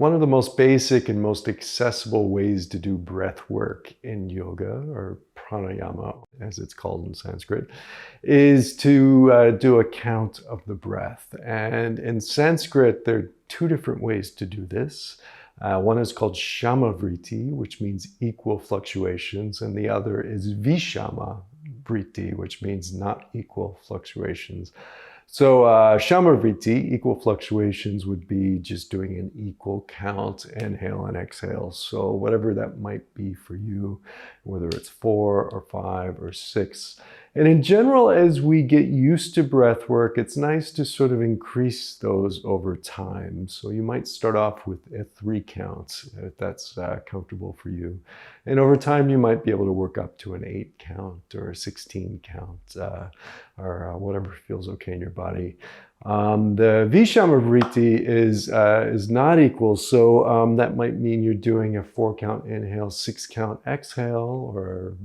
One of the most basic and most accessible ways to do breath work in yoga, or pranayama as it's called in Sanskrit, is to do a count of the breath. And in Sanskrit, there are two different ways to do this. One is called shama vritti, which means equal fluctuations, and the other is Visama vritti, which means not equal fluctuations. So shama vritti, equal fluctuations, would be just doing an equal count, inhale and exhale. So whatever that might be for you, whether it's 4 or 5 or 6. And in general, as we get used to breath work, it's nice to sort of increase those over time. So you might start off with a 3 count, if that's comfortable for you. And over time, you might be able to work up to an 8 count or a 16 count, or whatever feels okay in your body. The Visama vritti is not equal, so that might mean you're doing a 4 count inhale, 6 count exhale, or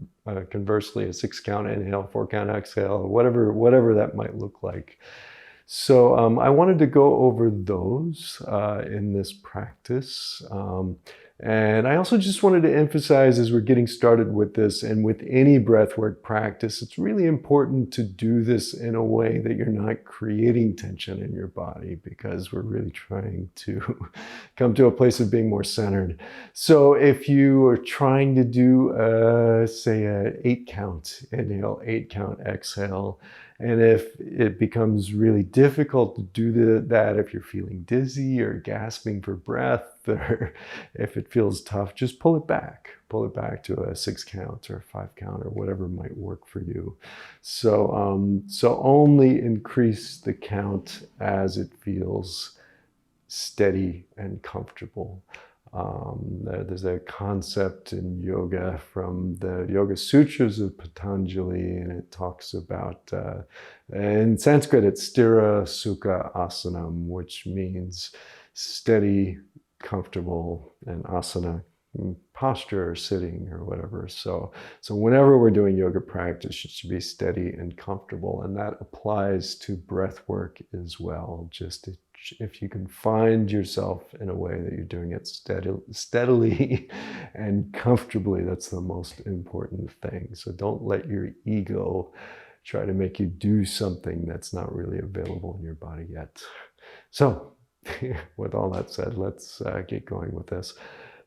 conversely a 6 count inhale, 4 count exhale, whatever that might look like. So I wanted to go over those in this practice. And I also just wanted to emphasize, as we're getting started with this and with any breathwork practice, it's really important to do this in a way that you're not creating tension in your body, because we're really trying to come to a place of being more centered. So if you are trying to do, say, an 8 count inhale, 8 count exhale, and if it becomes really difficult to do that, if you're feeling dizzy or gasping for breath, or if it feels tough, just pull it back. Pull it back to a 6 count or a 5 count or whatever might work for you. So, so only increase the count as it feels steady and comfortable. There's a concept in yoga from the Yoga Sutras of Patanjali, and it talks about, in Sanskrit, it's sthira sukha asanam, which means steady, comfortable, and asana, posture or sitting or whatever. So whenever we're doing yoga practice, it should be steady and comfortable, and that applies to breath work as well. Just if you can find yourself in a way that you're doing it steadily and comfortably, that's the most important thing. So don't let your ego try to make you do something that's not really available in your body yet. So with all that said, let's get going with this.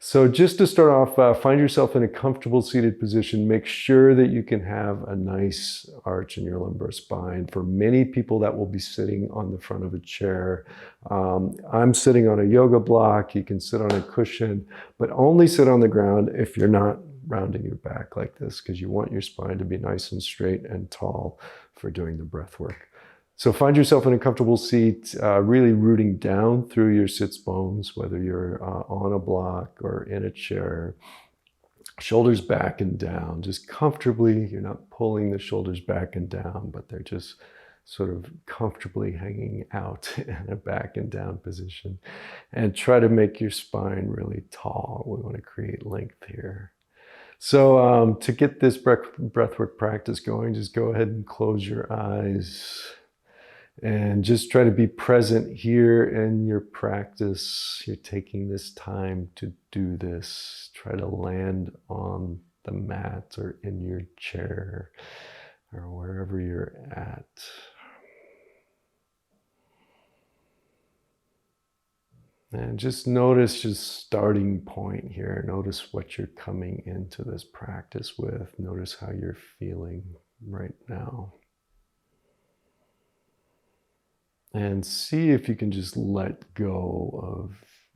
So just to start off, find yourself in a comfortable seated position. Make sure that you can have a nice arch in your lumbar spine. For many people, that will be sitting on the front of a chair. I'm sitting on a yoga block. You can sit on a cushion, but only sit on the ground if you're not rounding your back like this, because you want your spine to be nice and straight and tall for doing the breath work. So find yourself in a comfortable seat, really rooting down through your sits bones, whether you're on a block or in a chair. Shoulders back and down, just comfortably. You're not pulling the shoulders back and down, but they're just sort of comfortably hanging out in a back and down position. And try to make your spine really tall. We want to create length here. So to get this breathwork practice going, just go ahead and close your eyes. And just try to be present here in your practice. You're taking this time to do this. Try to land on the mat or in your chair or wherever you're at. And just notice your starting point here. Notice what you're coming into this practice with. Notice how you're feeling right now. And see if you can just let go of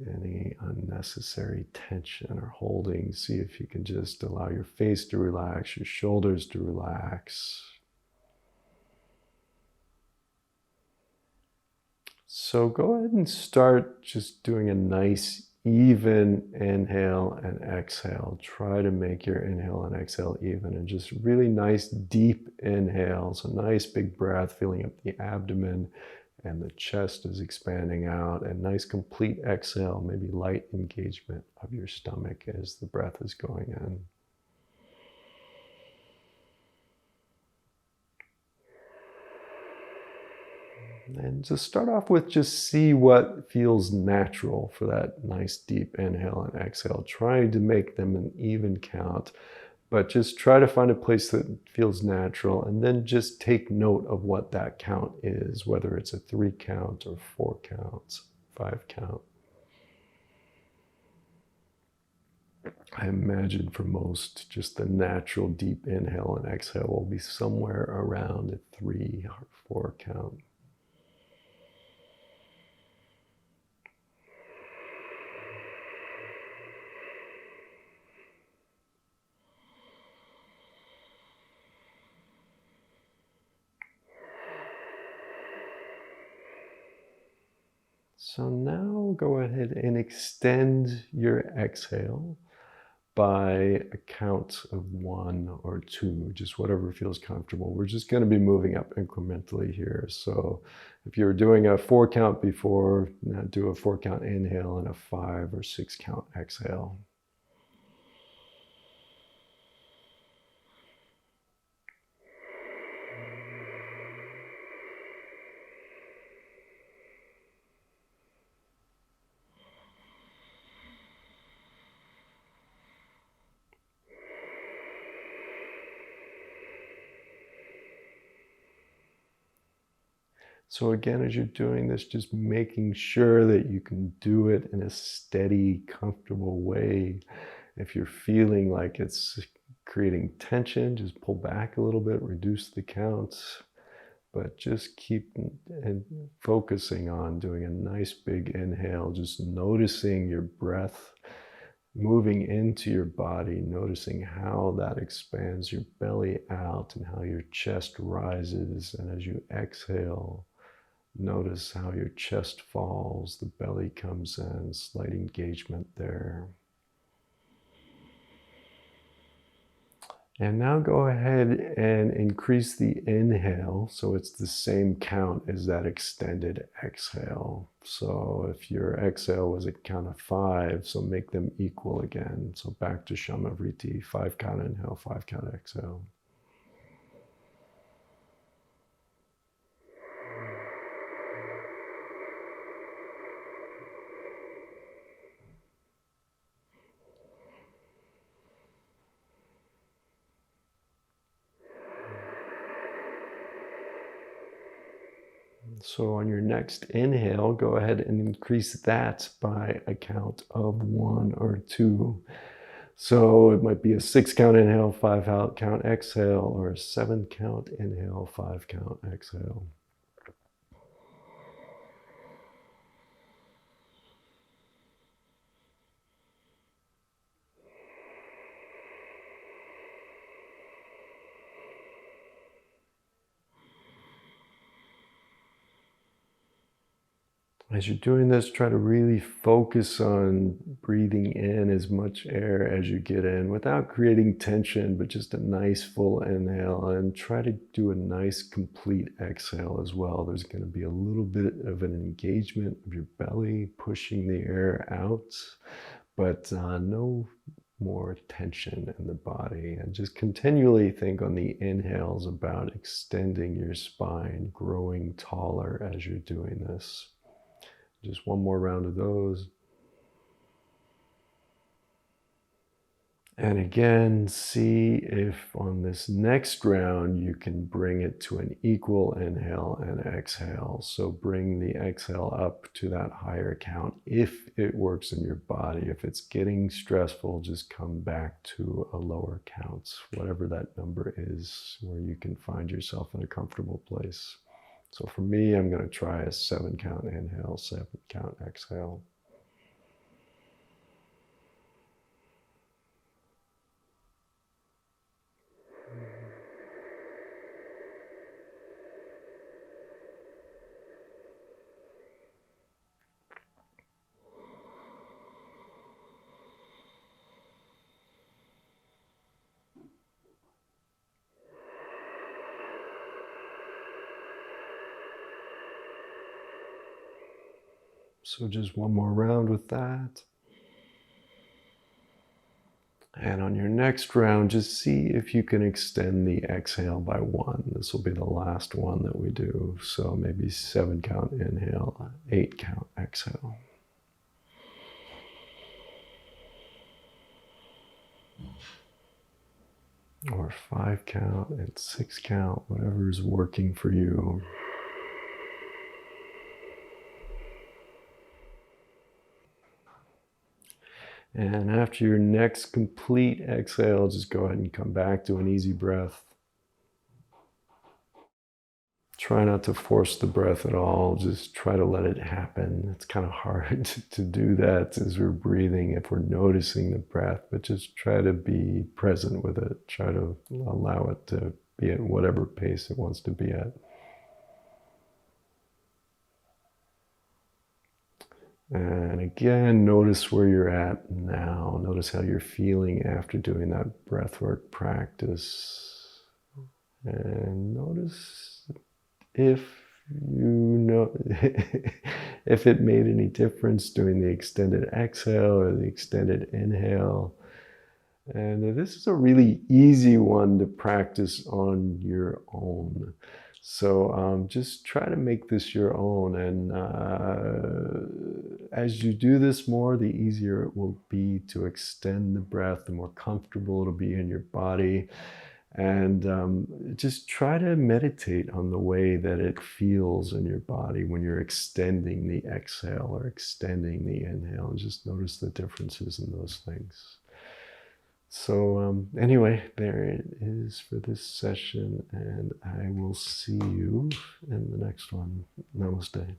any unnecessary tension or holding. See if you can just allow your face to relax, your shoulders to relax. So go ahead and start just doing a nice, even inhale and exhale. Try to make your inhale and exhale even, and just really nice, deep inhales. A nice big breath, filling up the abdomen, and the chest is expanding out. And nice complete exhale, maybe light engagement of your stomach as the breath is going in. And to start off with, just see what feels natural for that nice deep inhale and exhale. Try to make them an even count, but just try to find a place that feels natural, and then just take note of what that count is, whether it's a 3 count or 4 counts, 5 count. I imagine for most, just the natural deep inhale and exhale will be somewhere around a 3 or 4 count. So now go ahead and extend your exhale by a count of 1 or 2, just whatever feels comfortable. We're just going to be moving up incrementally here. So if you were doing a 4 count before, now do a 4 count inhale and a 5 or 6 count exhale. So again, as you're doing this, just making sure that you can do it in a steady, comfortable way. If you're feeling like it's creating tension, just pull back a little bit, reduce the counts, but just keep and focusing on doing a nice big inhale, just noticing your breath moving into your body, noticing how that expands your belly out and how your chest rises. And as you exhale, notice how your chest falls, the belly comes in, slight engagement there. And now go ahead and increase the inhale so it's the same count as that extended exhale. So if your exhale was a count of 5, so make them equal again. So back to Shama Vritti, 5 count inhale, 5 count exhale. So on your next inhale, go ahead and increase that by a count of 1 or 2. So it might be a 6 count inhale, 5 count exhale, or a 7 count inhale, 5 count exhale. As you're doing this, try to really focus on breathing in as much air as you get in without creating tension, but just a nice full inhale, and try to do a nice complete exhale as well. There's going to be a little bit of an engagement of your belly, pushing the air out, but no more tension in the body. And just continually think on the inhales about extending your spine, growing taller as you're doing this. Just one more round of those. And again, see if on this next round you can bring it to an equal inhale and exhale. So bring the exhale up to that higher count if it works in your body. If it's getting stressful, just come back to a lower count, whatever that number is, where you can find yourself in a comfortable place. So for me, I'm going to try a 7 count inhale, 7 count exhale. So just one more round with that. And on your next round, just see if you can extend the exhale by 1. This will be the last one that we do. So maybe 7 count inhale, 8 count exhale. Or 5 count and 6 count, whatever is working for you. And after your next complete exhale, just go ahead and come back to an easy breath. Try not to force the breath at all. Just try to let it happen. It's kind of hard to do that as we're breathing if we're noticing the breath, but just try to be present with it. Try to allow it to be at whatever pace it wants to be at. And again, notice where you're at now. Notice how you're feeling after doing that breathwork practice. And notice if you know if it made any difference doing the extended exhale or the extended inhale. And this is a really easy one to practice on your own. So just try to make this your own. And as you do this more, the easier it will be to extend the breath, the more comfortable it'll be in your body. And just try to meditate on the way that it feels in your body when you're extending the exhale or extending the inhale, and just notice the differences in those things. So anyway, there it is for this session, and I will see you in the next one. Namaste.